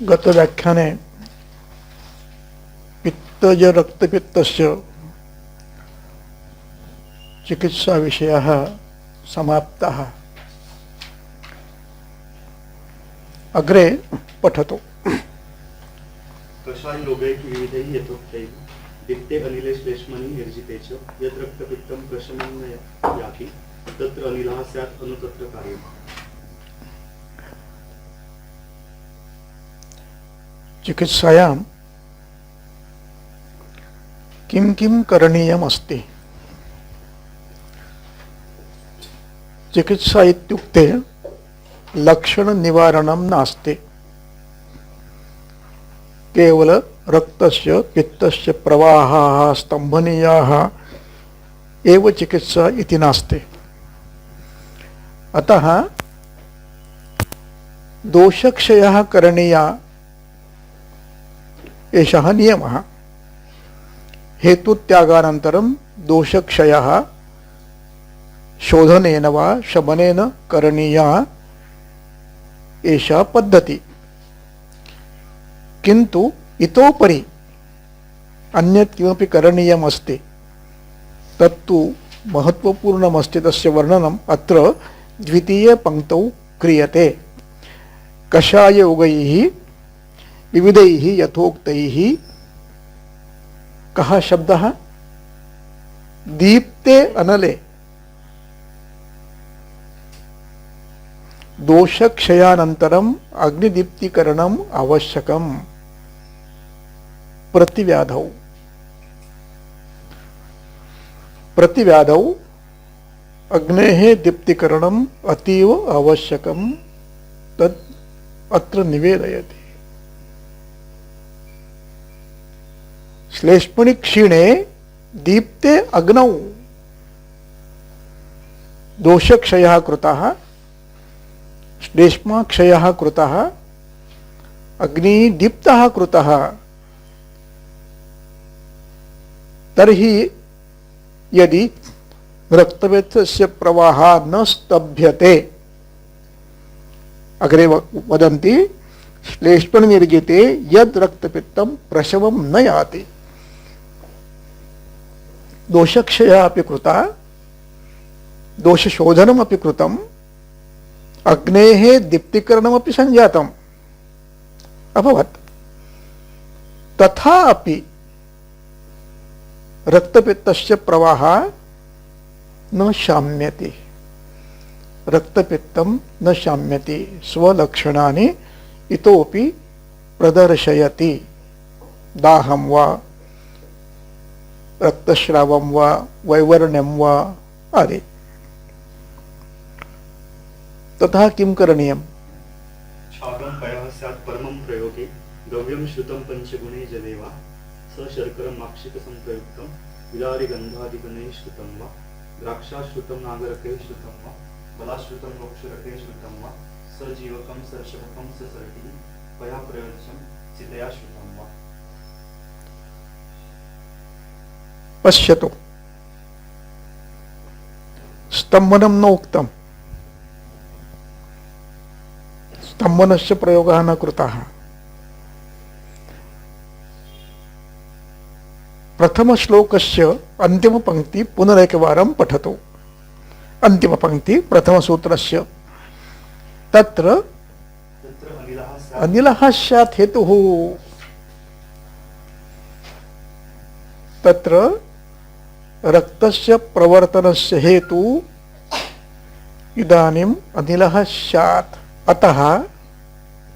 गत व्याख्याने पित्तज रक्तपित्तस्य चिकित्सा विषयः समाप्तः। अग्रे पठतु। कषायरोगैः विविधैः यथोक्तैः दिक्ते अनिले श्लेष्मणि निर्जिते च यत् रक्तपित्तं प्रशमं न याति तत्र अनिलः स्यात् अनु तत्र कार्यम्। चिकित्सायां किं किं करणीयम् अस्ति? चिकित्सा इत्युक्ते लक्षण निवारणं नास्ति, केवल रक्तस्य पित्तस्य प्रवाहः स्तंभनीयः एव चिकित्सा इति नास्ति। अतः दोषक्षयः करणीयः एषः नियमः। हेतुत्यागानन्तरं दोषक्षयः शोधनेन वा शमनेन करणीयः एषा पद्धति। किन्तु इतोपरि अन्यत् किमपि करणीयम् अस्ति, तत्तु महत्वपूर्णमस्ति। तस्य वर्णनम् अत्र द्वितीयपङ्क्तौ क्रियते। कषाययोगैः विविधैः यथोक्तैः। कः शब्दः? दीप्ते अनले दोषक्षयानन्तरम् अग्निदीप्तिकरणम् आवश्यकम्। प्रतिव्याधौ अग्नेः दीप्तिकरणम् अतीव आवश्यकम्। तत् अत्र निवेदयति। श्लेष्मणि क्षीणे दीप्ते अग्नौ दोषक्षयः कृतः, श्लेष्माक्षयः कृतः, अग्निदीप्तः कृतः, तर्हि यदि रक्तपित्तस्य प्रवाहः न स्तभ्यते, अग्रे वदन्ति श्लेष्मनिर्जिते यद् रक्तपित्तं प्रशमं न याति। दोषक्षयः अपि कृतः, दोषशोधनमपि कृतम्, अग्नेः दीप्तिकरणमपि सञ्जातम् अभवत्। तथापि रक्तपित्तस्य प्रवाहः न शाम्यति। रक्तपित्तं न शाम्यति, स्वलक्षणानि इतोपि प्रदर्शयति। दाहं वा, रक्तस्रावं वा, वैवर्ण्यं वा आदि। तथा किं करणीयम्? छागं पयः स्यात् परमं प्रयोगे द्रव्यं श्रुतं पंचगुणे जले वा स शर्करं माक्षिकसंप्रयुक्तं विदारिगन्धादिगुणैः श्रुतं वा द्राक्षाश्रुतं नागरके श्रुतं वा बलाश्रुतं मोक्षरके श्रुतं वा स जीवकं सर्षभकं स सर्टिः पयाप्रयोज्यं चितया श्रुतं वा। पश्यतु, स्तंभनं न उक्तम्। स्तंभनस्य प्रयोगः न कृतः। प्रथमश्लोकस्य अन्तिमपङ्क्ति पुनरेकवारं पठतु। अन्तिमपङ्क्ति प्रथमसूत्रस्य। तत्र अनिलः स्यात् हेतुः। तत्र रक्तस्य प्रवर्तनस्य हेतु इदानीम् अनिलः स्यात्। अतः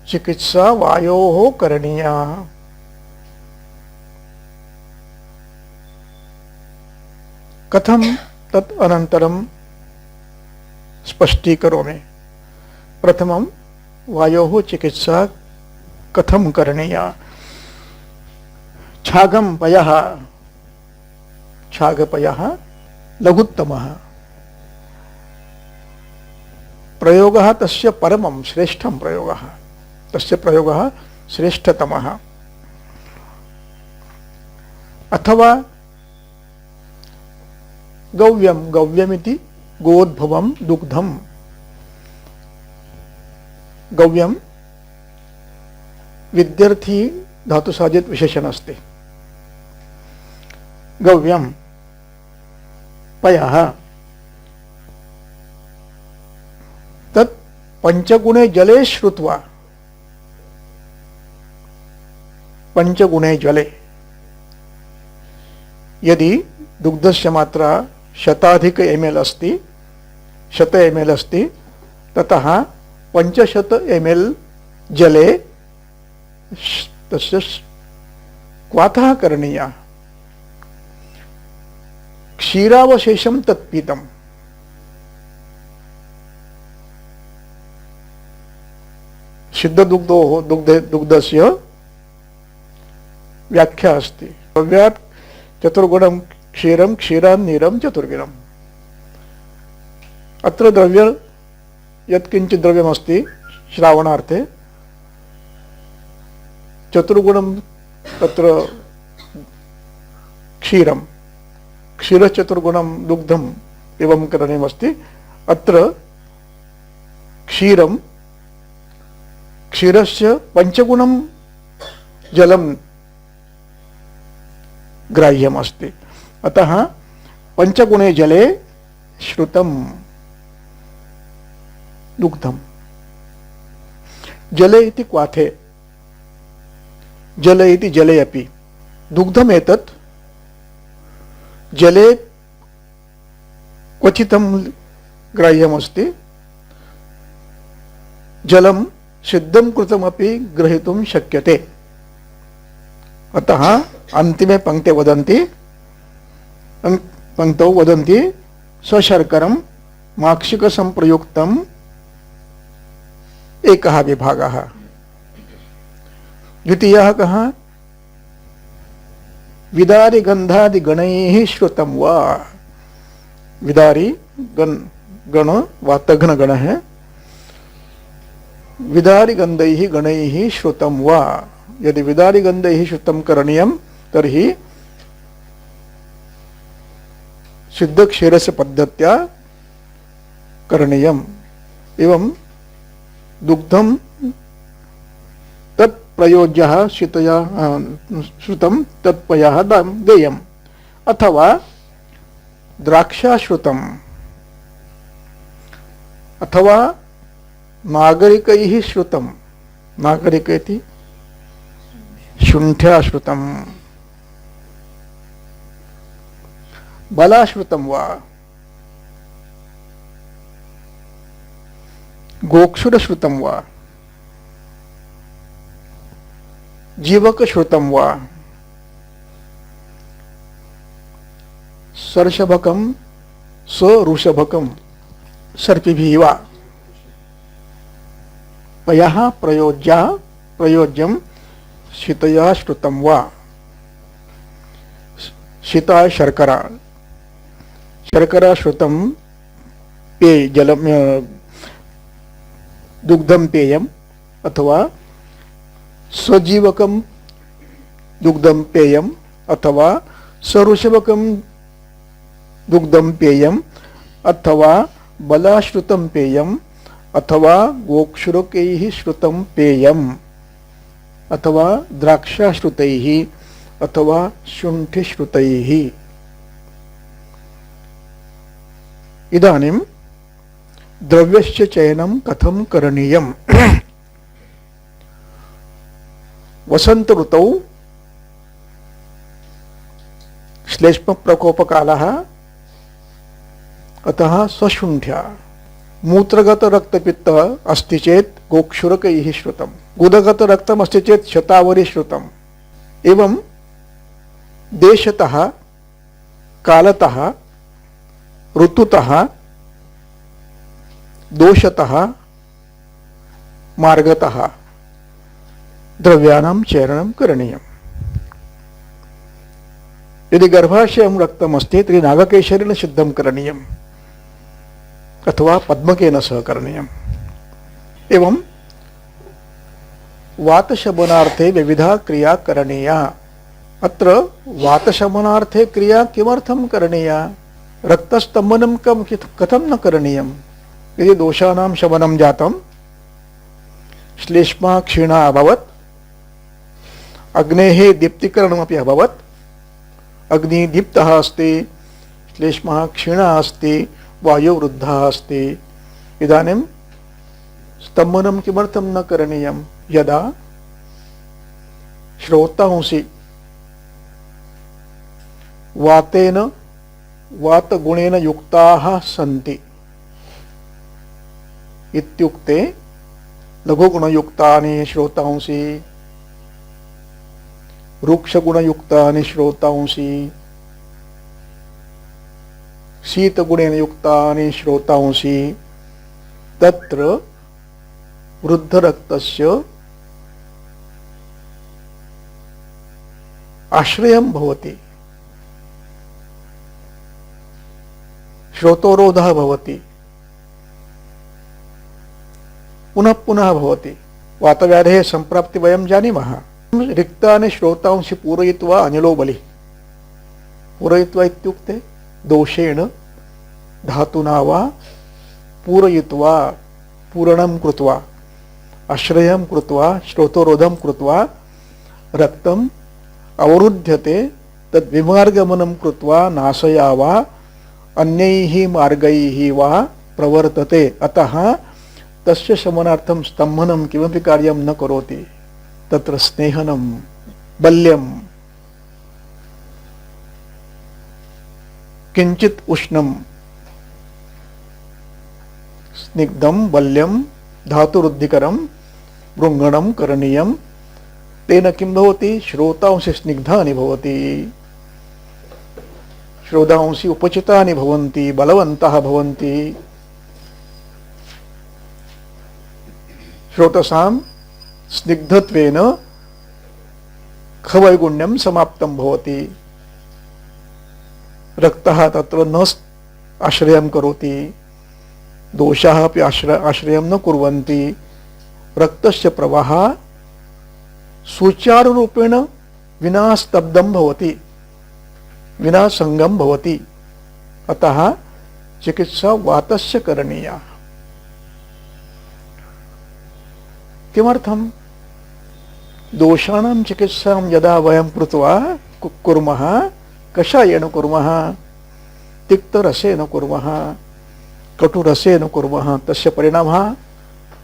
चिकित्सा वायोः करणीया। कथं तत् अनन्तरं स्पष्टीकरोमि। प्रथमं वायोः चिकित्सा कथं करणीया। छागपयः, छागपयः लघुत्तमः प्रयोगः, तस्य परमं श्रेष्ठं प्रयोगः, तस्य प्रयोगः श्रेष्ठतमः। अथवा गव्यं, गव्यमिति गोद्भवं दुग्धं। गव्यं विद्यार्थी धातुसाधित विशेषण असते. गव्यम पयः तत् पंचगुणे जले श्रुत्वा. पंचगुणे जले यदि दुग्धस्य मात्रा शताधिक ml अस्ति, 100 ml अस्ति, ततः 500 ml जले तस्य क्वाथः करणीयः. क्षीरावशेषं तत्पीतम्. दुग्धस्य व्याख्या अस्ति. द्रव्यात् चतुर्गुणं क्षीरं, क्षीरान् नीरं चतुर्गुणम्. अत्र द्रव्य यत्किंचित् द्रव्यमस्ति श्रावणार्थे, चतुर्गुणं तत्र क्षीरं, क्षीरचतुर्गुणं दुग्धम् एवं करणीयमस्ति. अत्र क्षीरं, क्षीरस्य पंचगुणं जलं ग्राह्यमस्ति. अतः पंचगुणे जले श्रुतं दुग्धम्. जले इति क्वाथे, जले इति जले अपि. दुग्धमेतत् जले क्वचितं ग्राह्यमस्ति. जलं सिद्धं कृतमपि ग्रहीतुं शक्यते. अतः अन्तिमे पंक्तौ वदन्ति सशर्करं माक्षिकसंप्रयुक्तम् एकः विभागः. द्वितीयः कः? विदारी गंधादिगणैः श्रुतं वा. विदारी गण वातघ्न गण है. विदारी गंधैः गणैः श्रुतं वा. यदि विदारी गंधैः श्रुतं करणीयं तर्हि सिद्ध क्षीरस्य पद्धत्या करणीयम्. एवं दुग्धं तत्प्रयोज्यः शीतया श्रुतं तत्पयः देयम्. अथवा द्राक्षाश्रुतम् अथवा नागरिकैः श्रुतं. नागरिक इति शुण्ठ्याश्रुतं. बलाश्रुतं वा. गोक्षुरश्रुतं वा. जीवकश्रुतं वा. सर्षभकं सऋषभकं सर्पिभिः वा. पयः प्रयोज्यं शीतया श्रुतं वा. शीता शर्करा. शर्करा श्रुतं पेय जलम दुग्धं पेयम् अथवा सजीवकं दुग्धं पेयम् अथवा सऋषभकं दुग्धं पेयम् अथवा बलाश्रुतं पेयम् अथवा गोक्षुरकैः श्रुतं पेयम् अथवा द्राक्षाश्रुतैः अथवा शुण्ठिश्रुतैः. इदानीं द्रव्यस्य चयनं कथं करणीयम्. वसंत ऋतौ श्लेष्म प्रकोपकालः. अतः सशुण्ठ्या. मूत्रगत रक्तपित्त अस्ति चेत् गोक्षुरकैः श्रुतं. गुदगत रक्तम् अस्ति चेत् शतावरी श्रुतम्. एवं देशतः, कालतः, ऋतुतः, दोषतः, मार्गतः द्रव्याणां चयनं करणीयम्. यदि गर्भाशयं रक्तम् अस्ति तर्हि नागकेशरेण सिद्धं करणीयम् अथवा पद्मकेन सह करणीयम्. एवं वातशमनार्थे विविधा क्रिया करणीया. अत्र वातशमनार्थे क्रिया किमर्थं करणीया? रक्तस्तम्भनं कथं न करणीयम्? यदि दोषाणां शमनं जातं, श्लेष्मा क्षीणा अभवत्, अग्नेः दीप्तिकरणमपि अभवत्। अग्निः दीप्तः अस्ति, श्लेष्मः क्षीणः अस्ति, वायुवृद्धः अस्ति। इदानीं स्तम्भनं किमर्थं न करणीयं? यदा श्रोतांसि वातेन वातगुणेन युक्ताः सन्ति इत्युक्ते लघुगुणयुक्तानि श्रोतांसि, रुक्षगुणयुक्तानि श्रोतांसि, शीतगुणेन युक्तानि श्रोतांसि, तत्र वृद्धरक्तस्य आश्रयं भवति, श्रोतोरोधः भवति, पुनः पुनः भवति। वातव्याधेः सम्प्राप्ति वयं जानीमः। रिक्तानि श्रोतांसि पूरयित्वा अनिलो बलिः। पूरयित्वा इत्युक्ते दोषेण धातुना वा पूरयित्वा, पूरणं कृत्वा, आश्रयं कृत्वा, श्रोतोरोधं कृत्वा रक्तम् अवरुध्यते, तद्विमार्गमनं कृत्वा नासया वा अन्यैः मार्गैः वा प्रवर्तते। अतः तस्य शमनार्थं स्तम्भनं किमपि कार्यं न करोति। तत्र स्नेहनं, बल्यं, किंचित् उष्णं, स्निग्धं, बल्यं, धातुरुद्धिकरं भृङ्गणं करणीयं। तेन किं भवति? श्रोतांसि स्निग्धानि भवति, श्रोतांसि उपचितानि भवन्ति, बलवन्तः भवन्ति। श्रोतसां स्निग्धत्वेन खवैगुण्यं समाप्तं भवति। रक्तः तत्र न आश्रयं करोति, दोषाः अपि आश्रयं न कुर्वन्ति। रक्तस्य प्रवाहः सुचारुरूपेण विना स्तब्धं भवति, विना संगम भवति। अतः चिकित्सा वातस्य करणीया। किमर्थं? दोषाणां चिकित्सां यदा वयं कृत्वा कुर्मः, कषायेन कुर्मः, तिक्तरसेन कुर्मः, कटुरसेन कुर्मः, तस्य परिणामः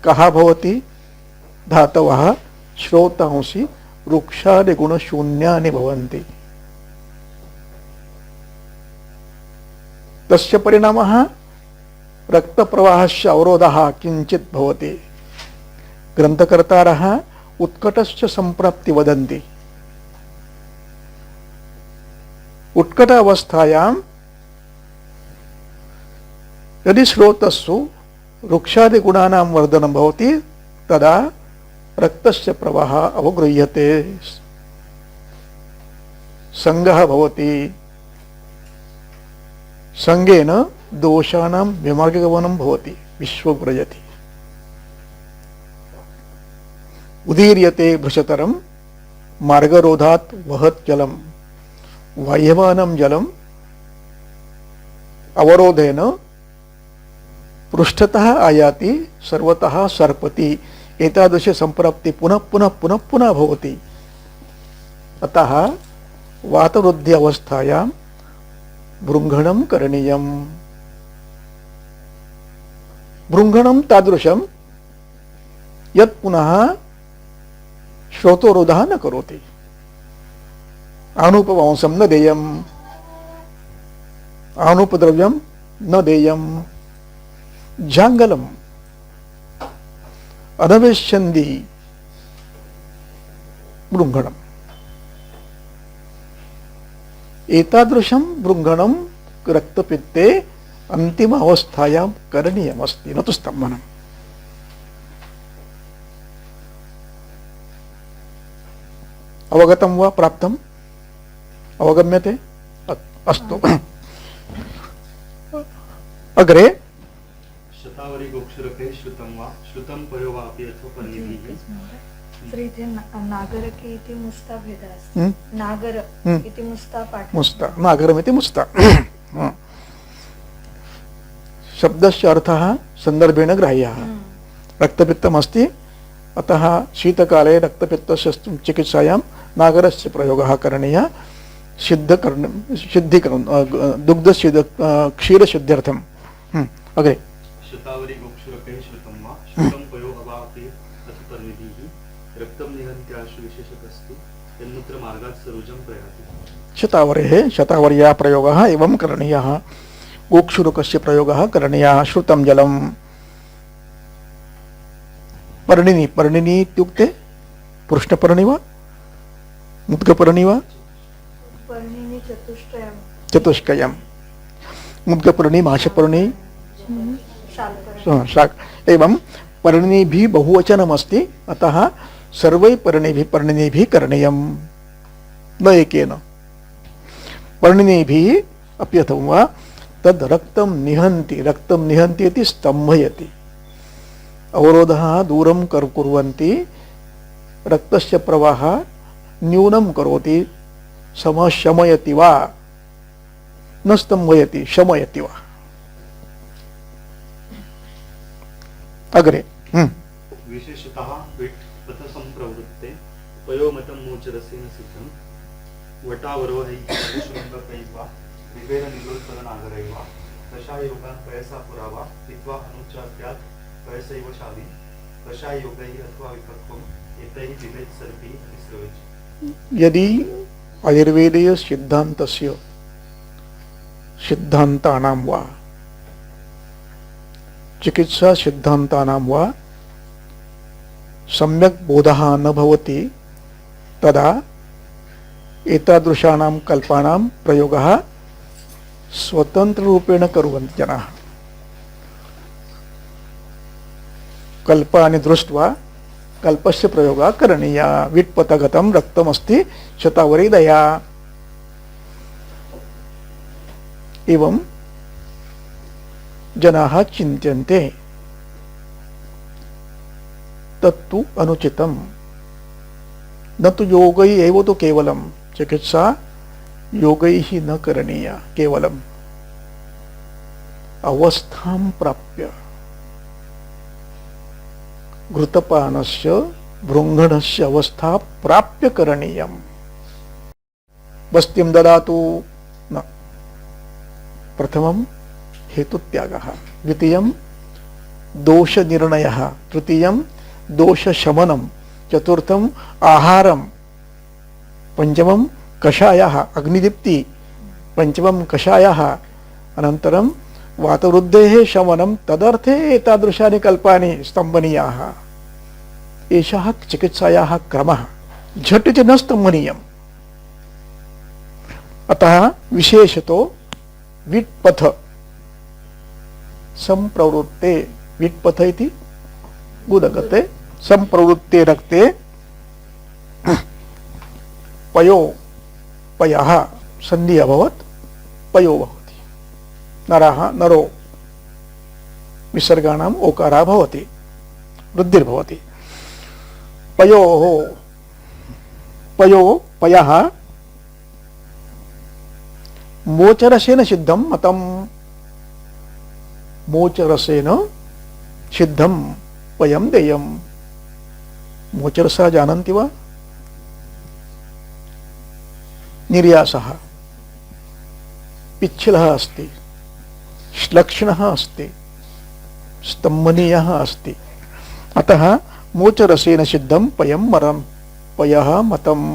कः भवति? धातवः श्रोतांसि रुक्षादि गुणशून्यानि भवन्ति। तस्य परिणामः रक्तप्रवाहस्य अवरोधः किंचित् भवति। ग्रंथकर्तारः उत्कटस्य संप्राप्ति वदन्ति। उत्कट अवस्थायां यदि स्रोतस्सु रुक्षादि गुणानां वर्धनं भवति, तदा रक्तस्य प्रवाहः अवगृह्यते, संगः भवति। संगेन दोषाणां विमार्गगमनं भवति, विश्वव्रजति। उदीर्यते भृशतरं मार्गरोधात् वहत् जलम्। वाह्यमानं जलम् अवरोधेन पृष्ठतः आयाति, सर्वतः सर्पति। एतादृश संप्राप्ति पुनः पुनः पुनः पुनः भवति। अतः वातवृद्धि अवस्थायां भृङ्गणं करणीयम्। भृङ्गणं तादृशं यत् पुनः श्रोतोरोधः न करोति। आनुपवंसं न देयम्, आनुपद्रव्यं न देयम्। जाङ्गलम्, अनवेश्यन्दी भृङ्गणम्। एतादृशं भृङ्गणं रक्तपित्ते अन्तिम अवस्थायां करणीयमस्ति, न तु स्तम्भनम्। अवगतं वा? प्राप्तम्? अवगम्यते? अस्तु। अग्रे शतावरी गोक्षरके श्रुतं वा श्रुतं पयो वा अपि अथवा पन्निधिः। तर्हि इथे नागरके इति मुस्ता भेदः अस्ति। नागर इति मुस्ता पाठः। मुस्ता, नागरमिति मुस्ता। शब्दस्य अर्थः सन्दर्भेण ग्राह्यः। रक्तपित्तमस्ति, अतः शीतकाले रक्तपित्तस्य चिकित्सायां नागरस्य प्रयोगः करणीयः सिद्धीकरण दुग्ध क्षीरशुद्ध्यर्थम। अग्रे शतावरी गोक्षुरकैः श्रुतं वा श्रुतं पयो अवापि अतिपर्णिभिः रक्तं निहन्त्याशु विशेषतस्तु तन्मुत्र मार्गात् सरोजं प्रयाति। शतावरेः शतावर्या प्रयोगः एवं करणीयः। गोक्षुरकस्य प्रयोगः करणीयः। श्रुतं जलं पर्णिनी पर्णिनी इत्युक्ते पुरुषपर्णी वा मुद्गपर्णी वा पर्णिनी चतुष्टयम् चतुष्कयम् मुद्गपर्णी माशपर्णी शाल्पर्णी शाक एवं पर्णिभिः बहुवचनमस्ति अतः सर्वै पर्णिभिः करणीयं न एकेन। पर्णिभिः अप्यथं वा तद् रक्तं निहन्ति इति स्तम्भयति अवरोधः दूरं कुर्वन्ति रक्तस्य प्रवाहः न्यूनं करोति शमयति वा न स्तम्भयति शमयति वा। अग्रे विशेषतः विट्पथसम्प्रवृत्ते पयोमतं मोचरसेन सिद्धं वटावरोहैः शृङ्गकैः वा विभेदनिलोत्पलनागरैः वा कषाययोगान् पयसा पुरा वा हित्वा अनुचात्यात् पयसैव शाली कषाययोगैः अथवा विपक्वम् एतैः विभेदसर्पैः विश्रवेत्। यदि आयुर्वेदीय सिद्धान्तानां वा चिकित्सा सिद्धान्तानां वा सम्यक् बोधः न भवति तदा एतादृशानां कल्पानां प्रयोगः स्वतन्त्ररूपेण कुर्वन्ति जनाः। कल्पानि दृष्ट्वा कल्पस्य प्रयोगः करणीयः। विट्पथगतं रक्तमस्ति शतावरीदया एवं जनाः चिन्त्यन्ते तत्तु अनुचितं। न तु योगैः एव तु केवलं चिकित्सा योगैः न करणीया केवलम् अवस्थां प्राप्य घृतपानस्य भृङ्गणस्य अवस्था प्राप्य करणीयम्। वस्त्यं ददातु न। प्रथमं हेतुत्यागः, द्वितीयं दोषनिर्णयः, तृतीयं दोषशमनं, चतुर्थम् आहारं, पंचमं कषायः अग्निदीप्ति, पंचमं कषायः, अनन्तरं वातवृद्धेः शमनं। तदर्थे एतादृशानि कल्पानि स्तम्भनीयाः। एषः चिकित्सायाः क्रमः। झटिति न स्तम्भनीयम्। अतः विशेषतो विट्पथ संप्रवृत्ते, विट्पथ इति गुदगते, संप्रवृत्ते रक्ते पयो, पयः सन्धि अभवत् पयो भवति। नरः नरो विसर्गाणाम् ओकारः भवति, वृद्धिर्भवति। पयोः पयो पयः मोचरसेन सिद्धं मतं। मोचरसेन सिद्धं पयं देयम्। मोचरसः जानन्ति वा? निर्यासः, पिच्छलः अस्ति, श्लक्ष्णः अस्ति, स्तम्भनीयः अस्ति। अतः मोचरसेन सिद्धं पयं मरं, पयः मतम्।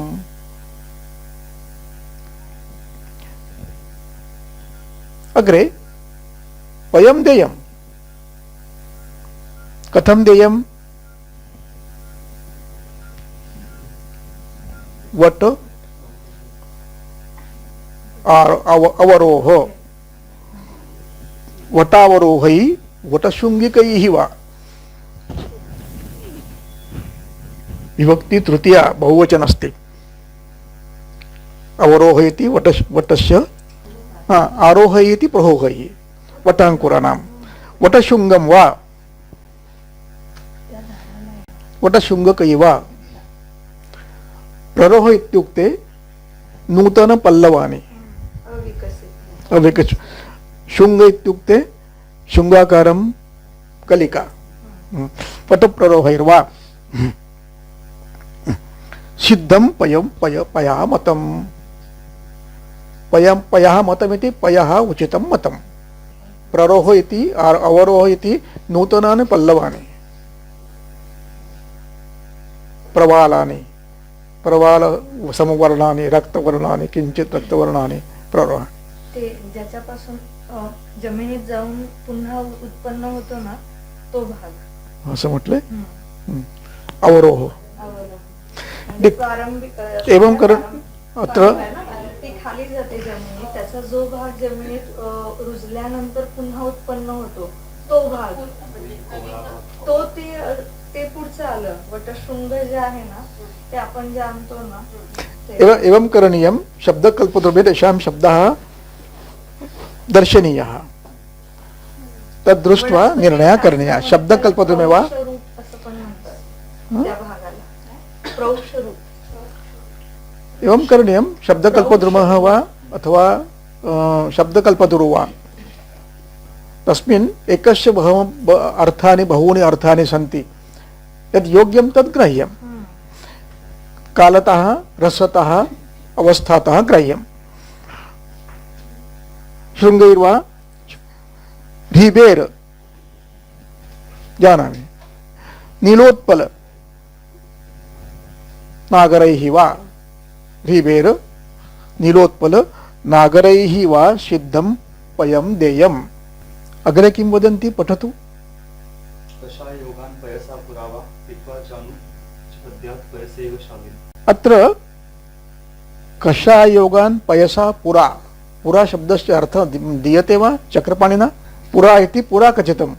अग्रे पयं देयम्। कथं देयम्? वट अवरोह, वटावरोहै वटशृङ्गिकैः वा। विभक्ति तृतीया बहुवचन अस्ति। अवरोह इति वटस्य, आरोह इति प्रहोहैः वटाङ्कुराणां। वटशृङ्गं वा वटशृङ्गकैः वा। प्ररोह इत्युक्ते नूतन पल्लवानि, अविकसित। शुंग इत्युक्ते शुंगाकारं कलिका। पटप्ररोहैर्वा सिद्धं पयं पयामतं पयं पयः मतमिति पयः उचितं मतं प्ररोह इति अवरोह इति नूतनानि पल्लवानि प्रवालानि प्रवाल समवर्णानि रक्तवर्णानि किंचित रक्तवर्णानि प्ररोह ते ज्याच्यापासून जमिनीत जाऊन पुन्हा उत्पन्न होतो ना तो भाग असं म्हटलंय हम्म. अवरोह अवरोह. म्हणजे प्रारंभिक एवं करण अत्र ती खाली जाते जमिनीत त्याचा जो भाग जमिनीत रुजल्यानंतर पुन्हा उत्पन्न होतो तो भाग तो ते पुढचं आलं वटशृंग जे आहे ना ते आपण जे आणतो ना ते एवं करणीयं शब्दकल्पद्रव्ये तेषां शब्दः दर्शनीयः तद्दृष्ट्वा निर्णयः करणीयः शब्दकल्पद्रव्ये वा प्रौढ असं पण म्हणतात त्या भागाला प्रौढ रूप एवं करणीयं शब्दकल्पद्रुमः वा अथवा शब्दकल्पतरु वा तस्मिन् एकस्य अर्थानि बहूनि अर्थानि सन्ति यद् योग्यं तद् ग्राह्यं कालतः रसतः अवस्थातः ग्राह्यं शृङ्गैर्वा ढीबेर् जानामि नीलोत्पल नागरैः वा ढीबेर् नीलोत्पल नागरैः वा सिद्धं पयं देयम् अग्रे किं वदन्ति पठतु कषाय योगान् पयसा पुरावा पीत्वा चानु अद्यात् पयसैव शालिन् अत्र कषायोगान् पयसा पुरा पुरा शब्दस्य अर्थः दीयते वा चक्रपाणिना पुरा इति पुरा कथितं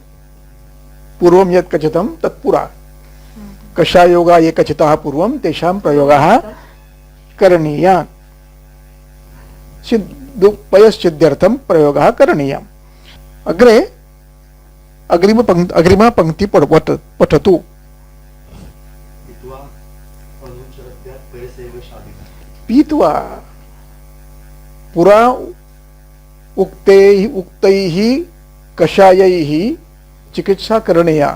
पूर्वं यत् कथितं तत् पुरा कषायोगा ये कथिताः पूर्वं तेषां प्रयोगः करणीयान् पयश्चिद्यर्थं प्रयोगः करणीयः अग्रे अग्रिमा पंक्ति पठतु पीत्वा अनुच अद्यात् पयसैव शालिन् पीत्वा पुरा उक्तैः कषायैः चिकित्सा करणीया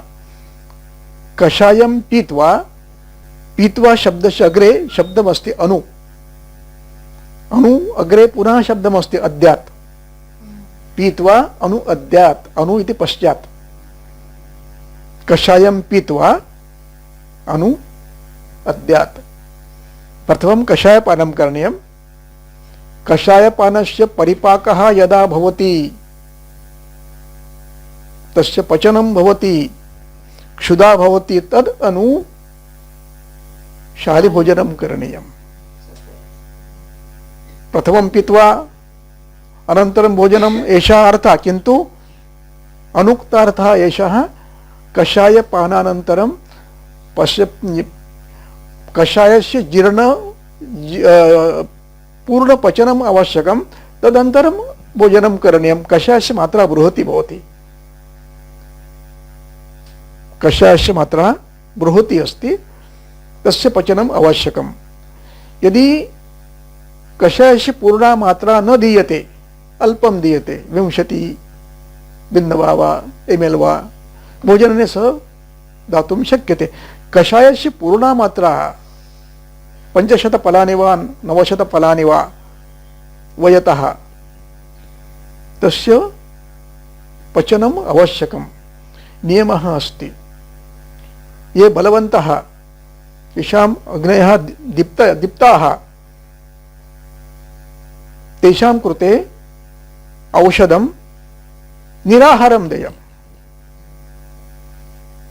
कषायं पीत्वा पीत्वा शब्दस्य अग्रे शब्दमस्ति अनु अनु अग्रे पुनः शब्दमस्ति अद्यात् पीत्वा अनु अद्यात् अनु इति पश्चात् कषायं पीत्वा अनु अद्यात् प्रथमं कषायपानं करणीयं कषायपानस्य परिपाकः यदा भवति तस्य पचनं भवति क्षुधा भवति तद् अनु शालिभोजनं करणीयम् प्रथमं पीत्वा अनन्तरं भोजनम् एषः अर्थः किन्तु अनुक्तार्थः एषः कषायपानानन्तरं कषायस्य जीर्ण पूर्णपचनम् आवश्यकं तदनन्तरं भोजनं करणीयं कषायस्य मात्रा बृहती भवति कषायस्य मात्रा बृहती अस्ति तस्य पचनम् आवश्यकं यदि कषायस्य पूर्णा मात्रा न दीयते अल्पं दीयते 20 बिन्दवा वा ml वा भोजनेन सह दातुं शक्यते कषायस्य पूर्णा मात्रा 500 फलानि वा 900 फलानि वा वयतः तस्य पचनम् आवश्यकं नियमः अस्ति ये बलवन्तः येषाम् अग्नयः दीप्ताः तेषां कृते औषधं निराहारं देयम्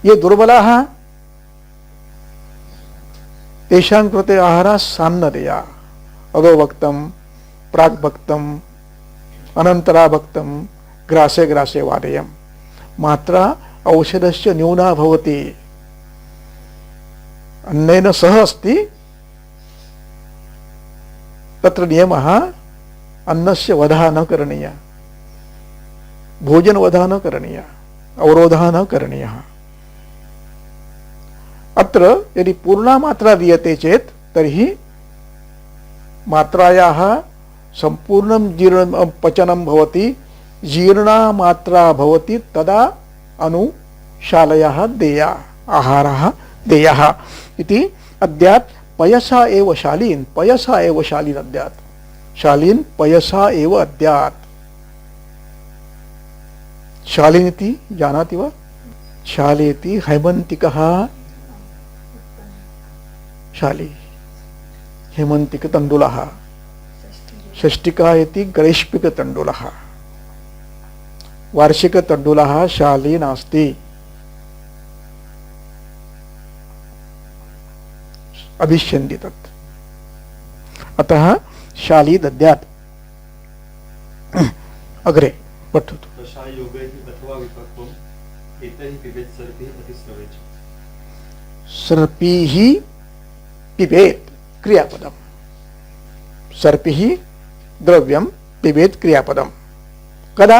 ये दुर्बलाः तेषां कृते आहारः सान्नदेया अधोभक्तं प्राग्भक्तं अनन्तराभक्तं ग्रासे ग्रासे वादेयं मात्रा औषधस्य न्यूना भवति अन्नेन सह अस्ति तत्र नियमः अन्नस्य वधः न करणीयः भोजनवधः न करणीयः अवरोधः न करणीयः अत्र यदि पूर्णा मात्रा दीयते चेत् तर्हि मात्रायाः संपूर्णं जीर्ण पचनं भवति जीर्णा मात्रा भवति तदा अनुशालयः देया आहारः देयः इति अद्यात् पयसा एव शालीन, पयसा एव शालीन अद्यात, शालीन पयसा एव अद्यात. शालीनिति जानाति वा? शालेति हैमन्तिकः, शाली हेमन्तिकतण्डुलः, षष्टिकः इति ग्रैष्पिकतण्डुलः, वार्षिकतण्डुलः शाली नास्ति. अभिष्यन्ति तत्. अतः शाली दद्यात्. अग्रे पठतु. कषायोगैः अथवा विपक्वम् एतैः पिबेत् सर्पिः अतिस्रवे च. सर्पिः पिबेत् क्रियापदम्. सर्पिः द्रव्यं, पिबेत् क्रियापदम्. कदा?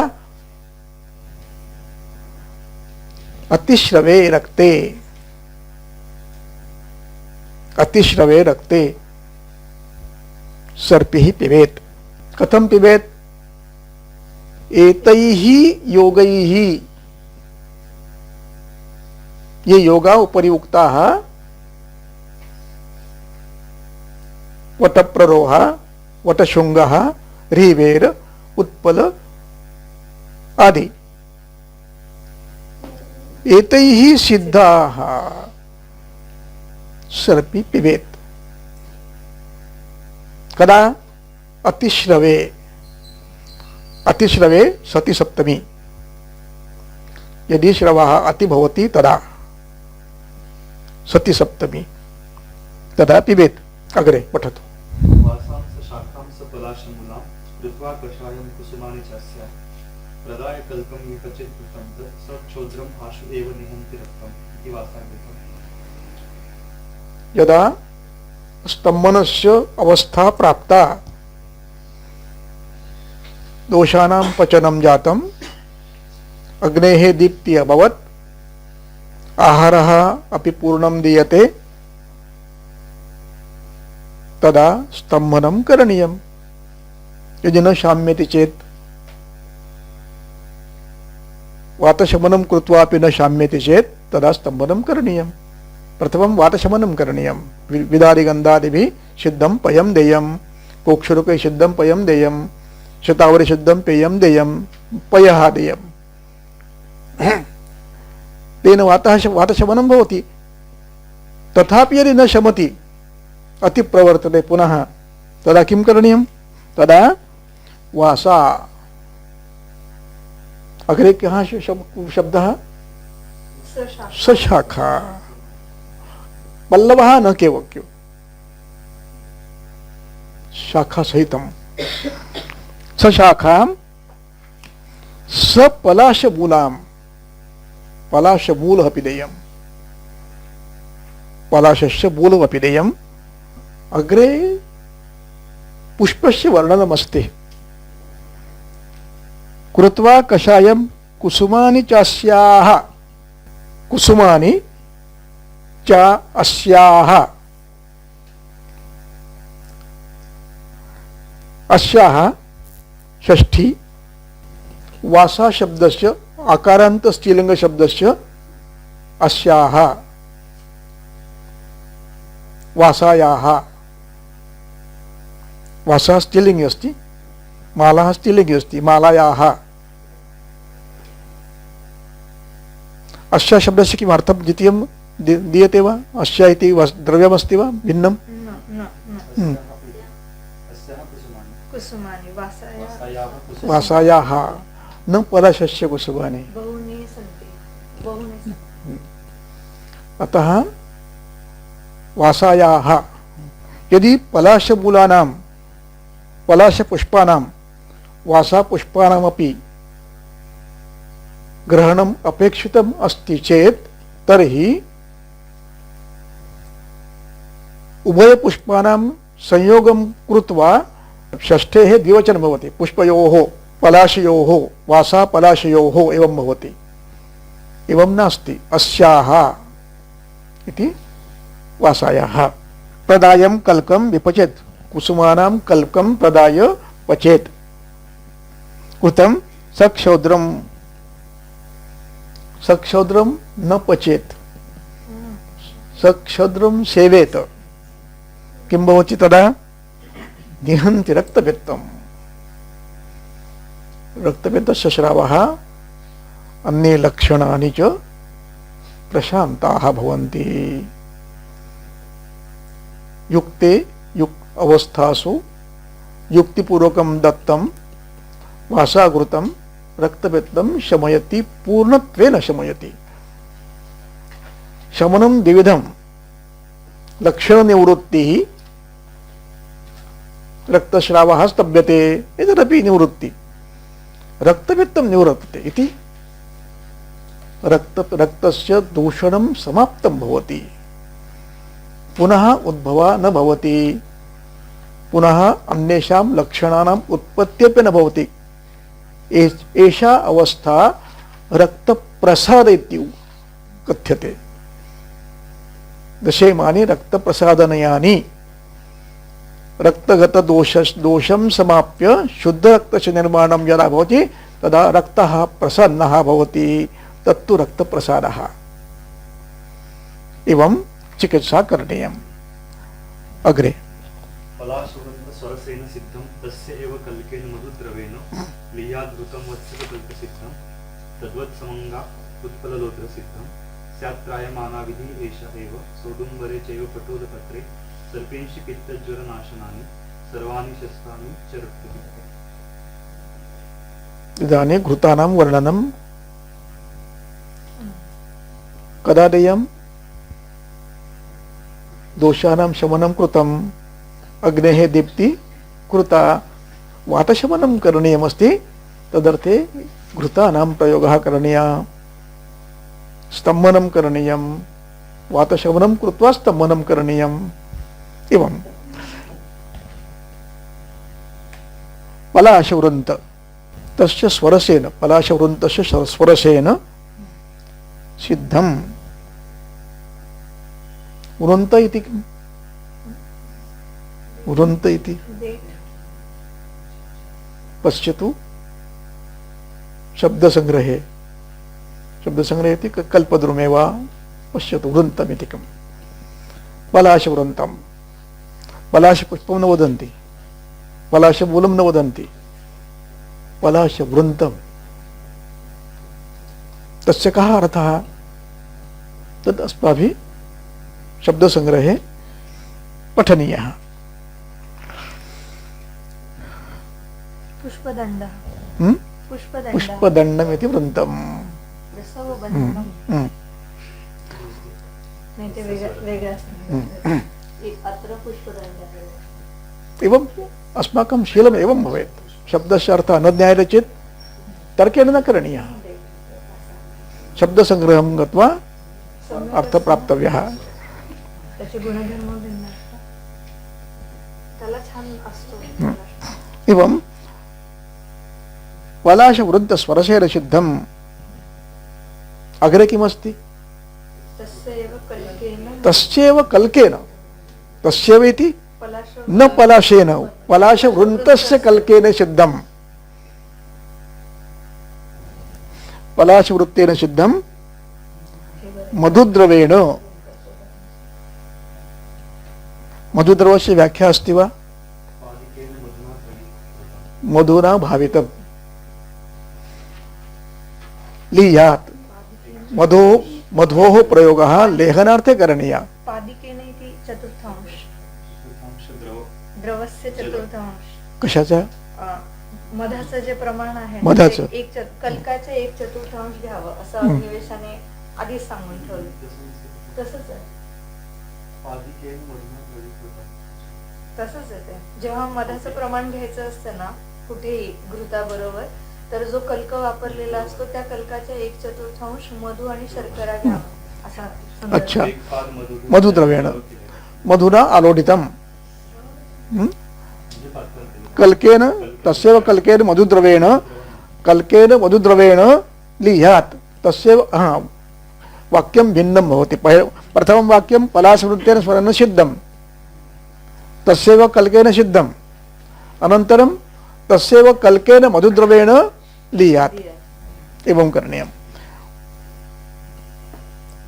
अतिश्रवे रक्ते, अतिश्रवे रक्ते सर्पिः पिबेत्. कथं पिबेत्? एतैः योगैः, ये योगा उपरि उक्ताः, वटप्ररोह, वटशृङ्गः, ह्रीवेर, उत्पल आदि, एतैः सिद्धाः सर्पि पिबेत्. कदा? अतिश्रवे. अतिश्रवे सति सप्तमी. यदि श्रवः अति भवति तदा सति सप्तमी, तदा पिबेत्. अग्रे पठतु. वासां स शाखां स पलाशमूलां कृत्वा कषायं कुसुमानि चास्या प्रदाय कल्पं विपचेत् कृतं तत् स क्षोद्रम् आशु एव निहन्ति रक्तम् इति वासागृतम्. यदा स्तम्भनस्य अवस्था प्राप्ता, दोषाणां पचनं जातम्, अग्नेः दीप्ति अभवत्, आहारः अपि पूर्णं दीयते, तदा स्तम्भनं करणीयम्. यदि न शाम्यति चेत्, वातशमनं कृत्वा अपि न शाम्यति चेत् तदा स्तम्भनं करणीयम्. प्रथमं वातशमनं करणीयं. विदारिगन्धादिभिः सिद्धं पयं देयं, कोक्षरूपे सिद्धं पयं देयं, शतावरी सिद्धं पेयं देयं, पयः देयं. तेन वातशमनं भवति. तथापि यदि न शमति, अति प्रवर्तते पुनः, तदा किं करणीयं? तदा वासा. अग्रे कः शब्दः? सशाखा. पल्लवः न केवक्यो, शाखा सहितं. सशाखां सपलाशमूलां, पलाशमूलः अपि देयम्, पलाशस्य मूलमपि देयम्. अग्रे पुष्पस्य वर्णनमस्ति. कृत्वा कषायं कुसुमानि चास्याः, कुसुमानि च अस्याः. अस्याः षष्ठी. वासा शब्दस्य आकारान्त स्त्रीलिंग शब्दस्य अस्याः, वासायाः. वासा स्त्रीलिंगे अस्ति, माला स्त्रीलिंगे अस्ति, मालायाः. अस्या शब्दस्य किम् अर्थं द्वितीयं दीयते वा? अस्या इति द्रव्यमस्ति वा भिन्नं? कुसुमानि वासाया वासायाः, न पलाशस्य कुसुमानि. बहुनि सन्ति, बहुनि सन्ति. अतः वासायाः. यदि पलाशमूलानां, पलाशपुष्पाणां, वासापुष्पाणामपि ग्रहणम् अपेक्षितम् अस्ति चेत्, तर्हि उभयपुष्पाणां संयोगं कृत्वा षष्ठेः द्विवचनं भवति. पुष्पयोः, पलाशयोः, वासापलाशयोः एवं भवति. एवं नास्ति. अस्याः इति वासायाः. प्रदायं कल्कं विपचेत्. कुसुमानां कल्कं प्रदाय पचेत्. कृतं सक्षौद्रं, सक्षौद्रं न पचेत्, सक्षौद्रं सेवेत. किं भवति तदा निहन्ति रक्तपित्तम् रक्तपित्तस्य स्रावः अन्ये लक्षणानि च प्रशान्ताः भवन्ति युक्ते अवस्थासु युक्तिपूर्वकं दत्तं वासागृतं रक्तपित्तं शमयति पूर्णत्वेन शमयति शमनं द्विविधं लक्षणनिवृत्तिः रक्तस्रावः स्तभ्यते एतदपि निवृत्ति रक्तपित्तं निवृत्ते इति रक्तस्य दूषणं समाप्तं भवति पुनः उद्भवः न भवति पुनः अन्येषां लक्षणानाम् उत्पत्त्यपि न भवति एषा अवस्था रक्तप्रसाद इति कथ्यते दशेमानि रक्तप्रसादनयानि रक्तगतदोषं समाप्य शुद्धरक्तस्य निर्माणं यदा भवति तदा रक्तः प्रसन्नः भवति तत्तु रक्तप्रसादः एवं चिकित्सा करणीयम् अग्रे पलाशवृन्तस्वरसेन सिद्धं तस्य एव कल्केन मधुद्रवेण लीयाद्भुतं वत्सकल्कसिद्धं तद्वत्समङ्गा उत्पललोत्रसिद्धं स्यात्त्रायमानाविधिः एषा एव सोडुम्बरे चैव पटोलपत्रे सर्पेंषि पित्तज्वरनाशनानि सर्वाणि शस्त्राणि च रक्तम् इदानीं घृतानां वर्णनं कदा देयं दोषानां शमनं कृतम् अग्नेः दीप्ति कृता वातशमनं करणीयमस्ति तदर्थे घृतानां प्रयोगः करणीयः स्तम्भनं करणीयं वातशमनं कृत्वा स्तम्भनं करणीयम् एवं पलाशवृन्त तस्य स्वरसेन पलाशवृन्तस्य स्वरसेन सिद्धं वृन्त इति किम् वृन्त इति पश्यतु शब्दसंग्रहे इति कल्पद्रुमेव पश्यतु वृन्तमिति किम् पलाशवृन्तं पलाशपुष्पं न वदन्ति पलाशमूलं न वदन्ति पलाशवृन्तं तस्य कः अर्थः तद् अस्माभिः शब्दसंग्रहे पठनीयः पुष्पदण्डः पुष्पदण्डमिति वृन्तम् एवम् अस्माकं शीलम् एवं भवेत् शब्दस्य अर्थः न ज्ञायते चेत् तर्केण न करणीयः शब्दसंग्रहं गत्वा अर्थप्राप्तव्यः त्याचे गुणधर्म भिन्न असतात त्याला छान असतो एवं पलाशवृन्तस्वरसेन सिद्धम् अग्रे किमस्ति तस्यैव कल्केन तस्यैव इति न पलाशेन पलाशवृन्तस्य कल्केन सिद्धम् पलाशवृत्तेन सिद्धं मधुद्रवेण मधुद्रवस्य व्याख्या अस्ति वा मधुना भावितं लीयात् मधोः प्रयोगः लेखनार्थे करणीयः पादिकेन इति चतुर्थांश द्रवस्य चतुर्थांश कशाचा मधाचं जे प्रमाण आहे मधाचं कल्काचे 1/4 घ्यावं असं अधिवेशाने आधीच सांगून ठेवलं तसंच आहे तसंच आहे ते जेव्हा मधाचं प्रमाण घ्यायचं असतं ना कुठेही घृताबरोबर तर जो कल्क वापरलेला असतो त्या कल्काच्या 1/4 मधु आणि शर्करा घ्यावा असा अच्छा मधुद्रवेण मधुना आलोडितं कल्केन तस्यैव कल्केन मधुद्रवेण लीयात् तस्यैव वाक्यं भिन्नं भवति प्रथमं वाक्यं पलाशवृत्तेन स्वरेण सिद्धं तस्यैव कल्केन सिद्धम् अनन्तरं तस्यैव कल्केन मधुद्रवेण लीयात् एवं करणीयम्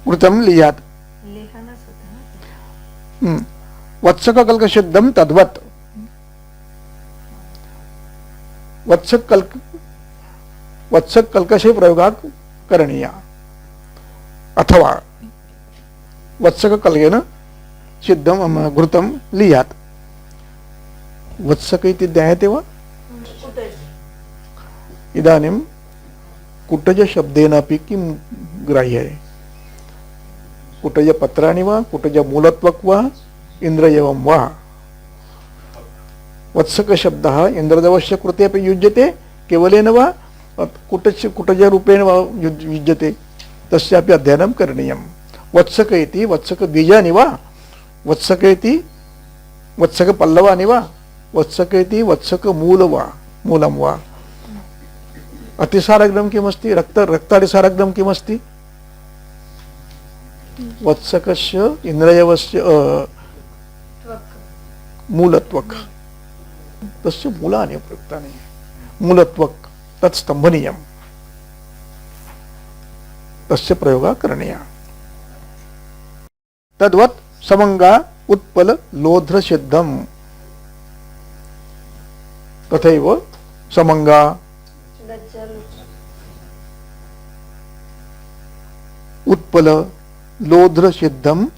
घृतं लीयात् वत्सक कल्कशब्दम तद्वत वत्सक कल्कशे प्रयोगा करणीया अथवा वत्सक कल्केन सिद्धम घृतं लियात. वत्सक इति ज्ञायते वा? कुठे इदानीं कुटज शब्देनापि किं ग्राह्यते? कुटज पत्राणि वा कुटज मूलत्वक वा इन्द्रयवं वा? वत्सक शब्दः इन्द्रदेवस्य कृते अपि युज्यते केवलेन वा कुटज रूपेण वा युज्यते, तस्यापि अध्ययनं करणीयं. वत्सक इति वत्सक बीजानि वा वत्सक इति वत्सक पल्लवानि वा वत्सक इति वत्सक मूलं वा? अतिसारग्रहं किमस्ति? रक्तादिसारग्रहं किमस्ति? वत्सकस्य इन्द्रयवस्य मूलत्वक, तस्य मूलानि प्रयुक्तानि. मूलत्वक तत् स्तंभनीयं, तस्य प्रयोगः करणीयः. तद्वत् समंगा उत्पल लोध्र सिद्धम, तथैव समंगा उत्पल लोध्र सिद्धम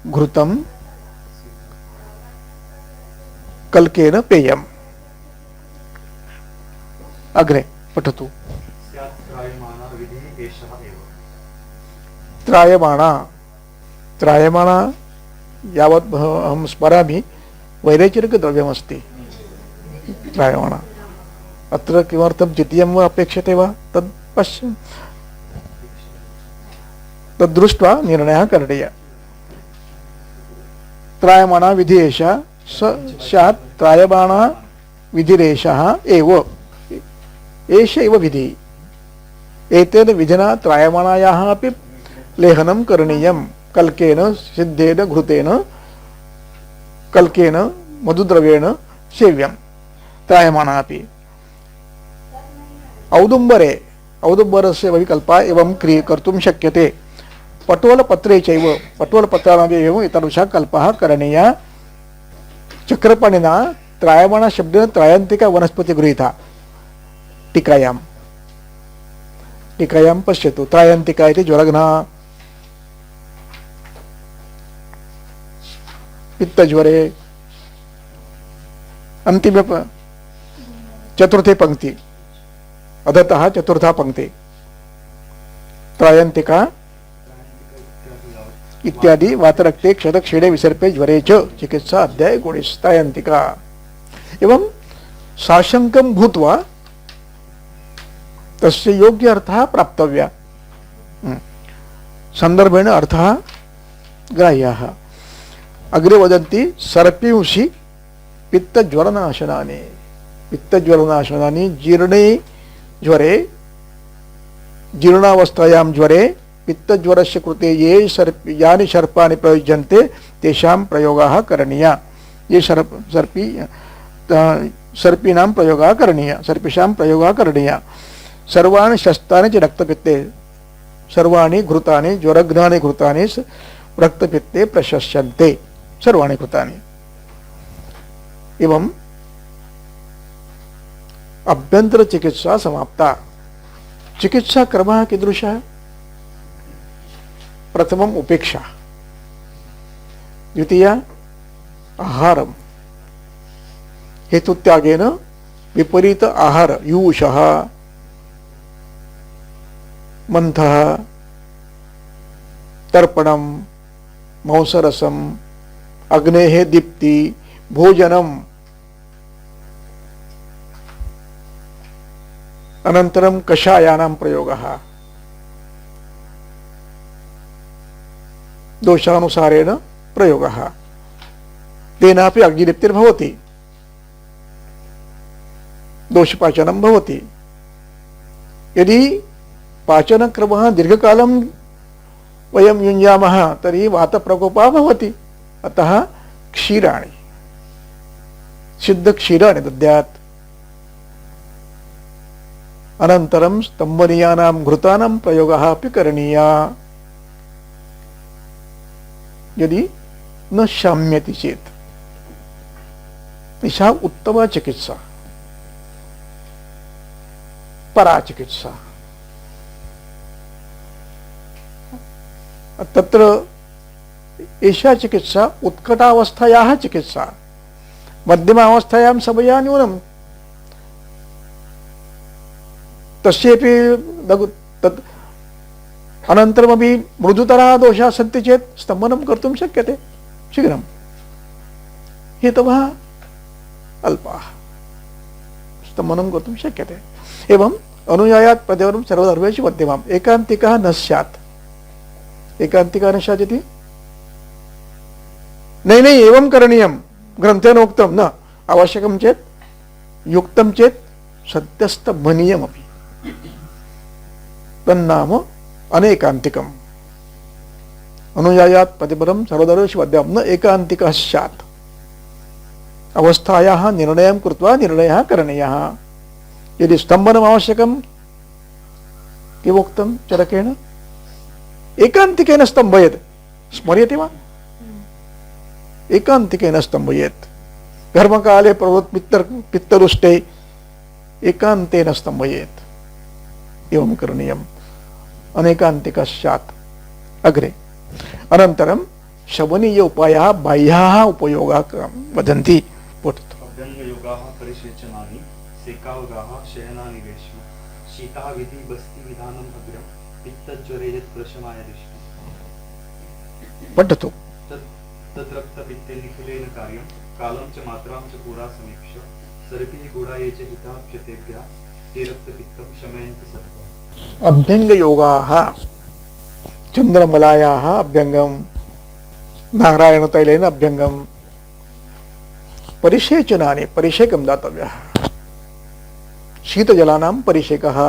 घृतं कल्केन पेयम्. अग्रे पठतु. स्यात् त्रायमाणा विधिः एषः एव. त्रायमाणा यावत् अहं स्मरामि वैरेचरिकद्रव्यमस्ति. त्रायमाणा अत्र किमर्थं द्वितीयं वा अपेक्षते वा तद् पश्य, तद्दृष्ट्वा निर्णयः करणीयः. त्रायमाणा विधि एषा स्यात् त्रायमाणा विधिरेषः एव, एष एव विधि. एतेन विधिना त्रायमाणायाः अपि लेखनं करणीयं. कल्केन सिद्धेन घृतेन कल्केन मधुद्रव्येण सेव्यं. त्रायमाणा अपि औदुम्बरस्य विकल्पः एवं कर्तुं शक्यते. पटोलपत्रे चैव पटोलपत्राणाम् एवम् एतादृशः कल्पः करणीयः. चक्रपाणिना त्रायमाणा शब्देन त्रायन्तिका वनस्पति गृहीता. टीकायां पश्यतु. त्रायन्तिका इति ज्वरघ्ना, पित्तज्वरे, अंतिमे चतुर्थे पंक्ति अधतः चतुर्था पंक्ति त्रायन्तिका इत्यादि वातरक्ते क्षत क्षीणे विसर्पे ज्वरे च चिकित्सा अध्याय गुणिस्. त्रायन्तिका एवं साशंकं भूत्वा तस्य योग्य अर्थः प्राप्तव्यः. संदर्भेण अर्थः ग्राह्यः. अग्रे वदन्ति सर्पिंषि पित्तज्वरनाशनानि जीर्णे ज्वरे जीर्णावस्थायां ज्वरे पित्तज्वरस्य कृते यानि सर्पाणि प्रयुज्यन्ते तेषां प्रयोगः करणीयः. ये सर्पीणां प्रयोगः करणीयः, सर्पिषां प्रयोगः करणीयः. सर्वाणि शस्त्राणि च रक्तपित्ते, सर्वाणि घृतानि ज्वरघ्नानि घृतानि रक्तपित्ते प्रशस्यन्ते. सर्वाणि कृतानि. एवं अभ्यंतर चिकित्सा समाप्ता. चिकित्सा क्रमः कीदृशः? प्रथमम् उपेक्षा, द्वितीया आहारम्. हेतुत्यागेन विपरीत आहार यूषः, मंथः, तर्पणम्, मांसरसम्, अग्नेः दीप्ति, भोजनम्, अनन्तरं कषायानां प्रयोगः. दोषानुसारेण प्रयोगः. तेनापि अग्निदीप्तिर्भवति, दोषपाचनं भवति. यदि पाचनक्रमः दीर्घकालं वयं युञ्जामः तर्हि वातप्रकोपः भवति. अतः क्षीराणि, सिद्धक्षीराणि दद्यात्. अनन्तरं स्तम्भनीयानां घृतानां प्रयोगः अपि करणीयः. यदि न शाम्यति चेत् एषा उत्तमा चिकित्सा, परा चिकित्सा। तत्र एषा चिकित्सा उत्कटावस्थायाः चिकित्सा, मध्यमावस्थायां समया न्यूनं, तस्येपि लघु तत् अनन्तरमपि मृदुतराः दोषाः सन्ति चेत् स्तम्भनं कर्तुं शक्यते शीघ्रं। हेतवः अल्पाः, स्तम्भनं कर्तुं शक्यते। एवम् अनुयायात् पदेवरं सर्वधर्मेषु मध्यमाम्। एकान्तिकः न स्यात्। एकान्तिकः न स्यात् इति नहीं एवं करणीयं ग्रन्थेन उक्तं न, आवश्यकं चेत् युक्तं चेत् सत्यस्तम्भनीयमपि, तन्नाम अनेकान्तिकम्। अनुयायात् पतिपदं सर्वधर्मेषु मध्यमं न एकान्तिकः स्यात्। अवस्थायाः निर्णयं कृत्वा निर्णयः करणीयः। यदि स्तम्भनम् आवश्यकं किमुक्तं चरकेण, एकान्तिकेन स्तम्भयेत्। स्मर्यते वा? एकान्तिकेन स्तम्भयेत्। घर्मकाले प्रवृत्त पित्तरुष्टे एकान्तेन स्तम्भयेत्। एवं करणीयम्। अनेकान्तिकः स्यात्। अग्रे अनन्तरं शमनीय उपायाः बाह्याः उपयोगाः वदन्ति। पठतु। अभ्यङ्गयोगाः परिसेचनानि सेकावगाः शयनानिवेशः शीतः विधि बस्ति विधानम् अग्रं पित्तज्वरे यत् प्रशमाय दृष्टम्। पठतु। तद्रक्तपित्ते निखिलेन कार्यं कालं च मात्रां च पुरा समीक्ष्य सर्पिः गुडाये च हिताप्यतेभ्यः ते रक्तपित्तं शमयन्ति सत्त्वम्। अभ्यङ्गयोगाः चन्द्रमलायाः अभ्यङ्गं, नारायणतैलेन अभ्यङ्गं, परिसेचनानि परिषेकं दातव्यः। शीतजलानां परिषेकः,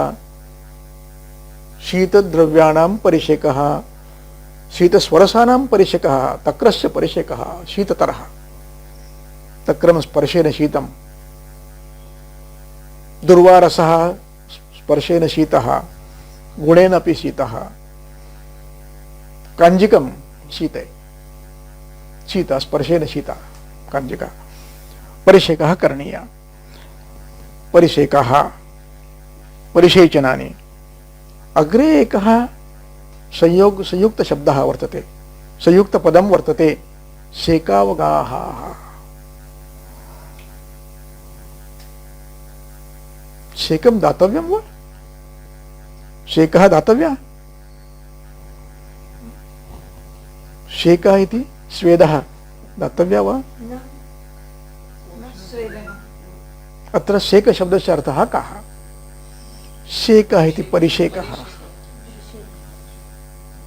शीतद्रव्याणां परिषेकः, शीतस्वरसानां परिषेकः, तक्रस्य परिषेकः, शीततरः, तक्रं स्पर्शेन शीतं, दुर्वारसः स्पर्शेन शीतः, गुणेन अपि शीतः, काञ्जिकं शीते, शीत स्पर्शेन शीता काञ्जिका, परिषेकः करणीयः। परिषेकः परिसेचनानि। अग्रे एकः संयुक्त शब्दः वर्तते, संयुक्त पदं वर्तते, सेकावगाः। सेकं दातव्यं वा? सेकः दातव्यः? सेकः इति स्वेदः दातव्यः वा? न स्वेदः। अत्र सेक शब्दस्य अर्थः कः? सेकः इति परिषेकः,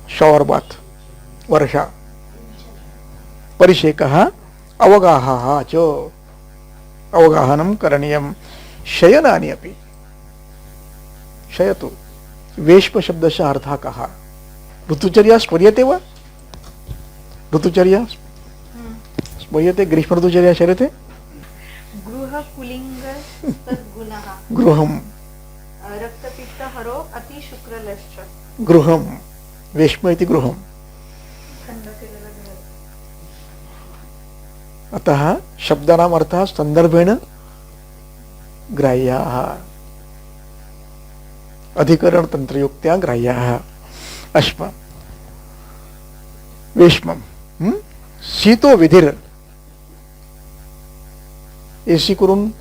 शॉवर बाथ, वर्षा। परिषेकः अवगाहः च, अवगाहनं करणीयं। शयनानि अपि। शयतु। वेश्म शब्दस्य अर्थः कः? ऋतुचर्या स्मर्यते वा? ऋतुचर्या स्मर्यते? ग्रीष्म ऋतुचर्या शर्यते? गृह कुलिंग तद्गुणः गृहं रक्तपित्तहरो अति शुक्रलश्च। गृहं वेश्म इति गृहं। थंड केलेलं घर। अतः शब्दानाम् अर्थः संदर्भेण ग्राह्याः, अधिकरणतन्त्रयुक्त्या ग्राह्याः। अश्म वेश्मं शीतो विधिर, एसी करून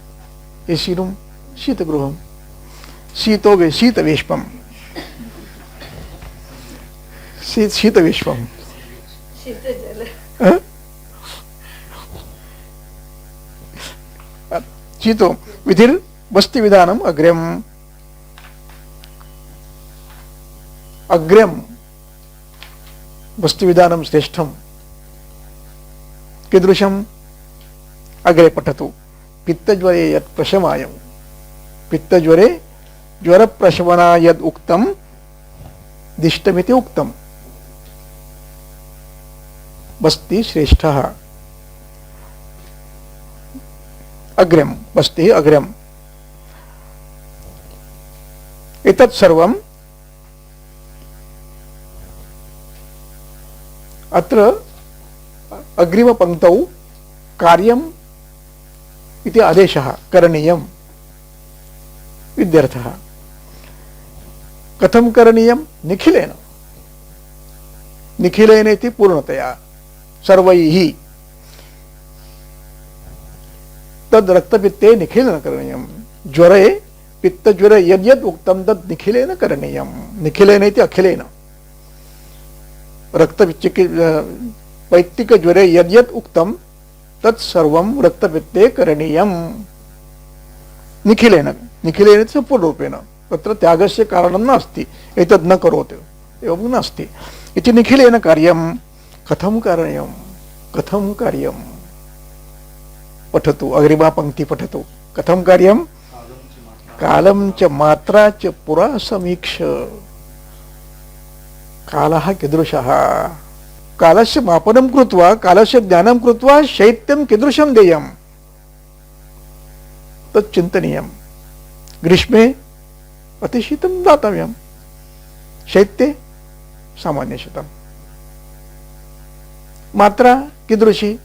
एसी रूम शीतगृहं, शीतो शीतवेश्मं, शीतवेश्मं। शीतजल। शीतो विधिर बस्ति विधानम अग्र्यम। अग्र्यम बस्ति विधानम श्रेष्ठम। कीदृशम्? अग्रे पठतु। पित्तज्वरे यत् प्रशमाय, पित्तज्वरे ज्वरप्रशमना यद् उक्तं दिष्टमिति उक्तम्। बस्ति श्रेष्ठः। अग्र्यम बस्ति अग्र्यम। एतत् सर्वम् अत्र अग्रिमपङ्क्तौ कार्यं इति आदेशः करणीयम् इत्यर्थः। कथं करणीयं? निखिलेन। निखिलेन इति पूर्णतया सर्वैः। तद् रक्तपित्ते निखिलेन करणीयं। ज्वरे पित्तज्वरे यद्यद् उक्तं तद् निखिलेन करणीयं। निखिलेन इति अखिलेन। वैदिकज्वरे यद्यद् उक्तं तत् सर्वं रक्तपित्ते करणीयं निखिलेन। निखिलेन इति सम्पूर्णरूपेण। तत्र त्यागस्य कारणं नास्ति, एतद् न करोतु एवं नास्ति इति निखिलेन कार्यं। कथं करणीयं? कथं कार्यं? पठतु, अग्रिमा पङ्क्ति पठतु। कथं कार्यं? कालं च मात्रा च पुरा समीक्ष। कालः कीदृशः? कालस्य मापनं कृत्वा, कालस्य ज्ञानं कृत्वा शैत्यं कीदृशं देयं तत् चिन्तनीयं। ग्रीष्मे अतिशीतं दातव्यं, शैत्ये सामान्यशीतं। मात्रा कीदृशी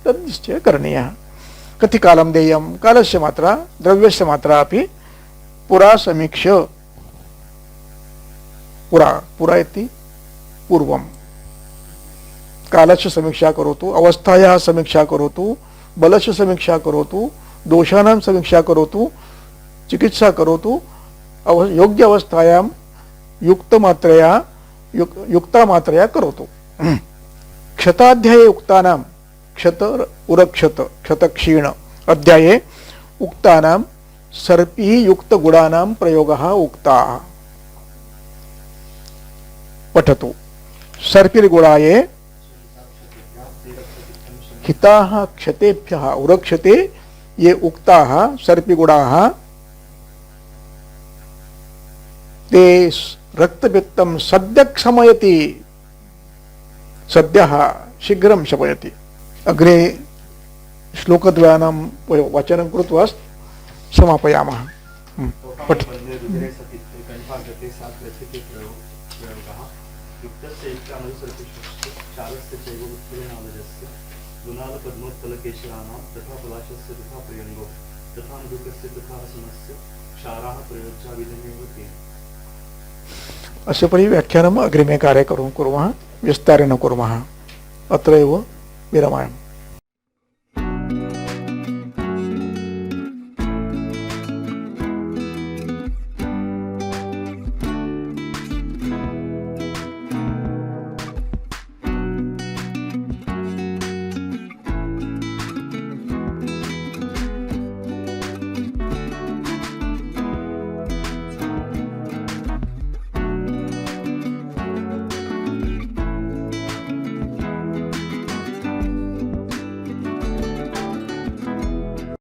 तद् निश्चयः करणीयः। कति कालं देयं? कालस्य मात्रा, द्रव्यस्य मात्रा अपि पुरा समीक्ष। पुरा इति पूर्वं। कालस्य समीक्षा करोतु, अवस्थायाः समीक्षा करोतु, बलस्य समीक्षा करोतु, दोषाणां समीक्षा करोतु, चिकित्सा करोतु। योग्य अवस्थायां युक्ता मात्रया करोतु। क्षताध्याये उक्तानां क्षत उरक्षत क्षतक्षीण अध्याये उक्तानां सर्पी युक्त गुणानां प्रयोगः उक्ताः। पठतु। सर्पिर्गुणाये हिताः क्षतेभ्यः उरक्षते ये उक्ताः सर्पिगुणाः ते रक्तपित्तं सद्यः शमयति। सद्यः शीघ्रं शमयति। अग्रे श्लोकद्वयानां वचनं कृत्वा समापयामः। पठतु। अस्य परि व्याख्यानम् अग्रिमे कार्ये कुर्मः, विस्तारेण कुर्मः। अत्रैव विरमामः।